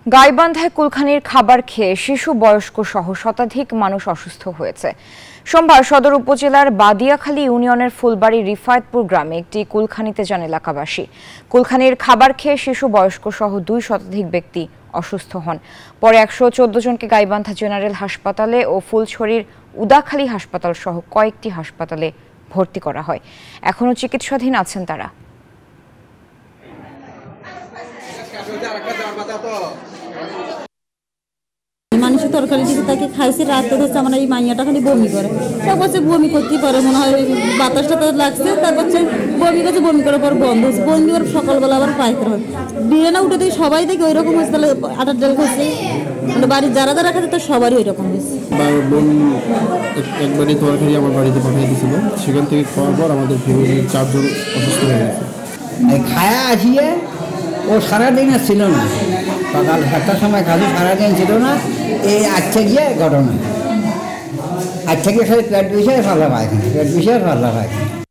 গাইবান্ধায় কুলখানির খাবার খেয়ে শিশু বয়স্ক সহ শতাধিক মানুষ অসুস্থ হয়েছে। সোমবার সদর উপজেলার বাদিয়াখালী ইউনিয়নের ফুলবাড়ি রিফায়েতপুর গ্রামে একটি কুলখানিতে যান এলাকাবাসী। কুলখানির খাবার খেয়ে শিশু বয়স্ক সহ 2 শতাধিক ব্যক্তি অসুস্থ হন। পরে 114 জনকে গাইবান্ধা জেনারেল হাসপাতালে ও ফুলছড়ির উদাখালী হাসপাতাল সহ কয়েকটি হাসপাতালে ভর্তি করা হয়। এখনও চিকিৎসাধীন আছেন তারা। মানুষের তরকারি দিকে তাকে খাইছে রাতে হচ্ছে আমার এই মাইয়াটা খালি বমি করে, তারপর বমি করতেই পারে মনে হয় বাতাসটা তো লাগছে, তারপর বমি করছে, বমি করার পর বন্ধ হচ্ছে, বমি করে সকালবেলা আবার পায়খানা হয়। বিয়েনা উঠে দিয়ে সবাই দেখে ওই রকম হচ্ছে, তাহলে আটার ডাল খাচ্ছে মানে বাড়ির যারা যারা খাচ্ছে তার সবারই ওই রকম হয়েছে। বোন একবারই তরকারি আমার বাড়িতে পাঠিয়ে দিয়েছিল, সেখান থেকে খাওয়ার পর আমাদের ফ্যামিলির 4 জন অসুস্থ হয়ে গেছে। খায়া আসিয়ে ও সারাদিন আর ছিল না, সকাল 7টার সময় খালি সারাদিন ছিল না। এই আজকে গিয়ে ঘটনা, আজকে গিয়ে খালি পেট বিষয়ে পাল্লা পায়খানা, পেট বিষয়ে পাল্লা পায়খানা।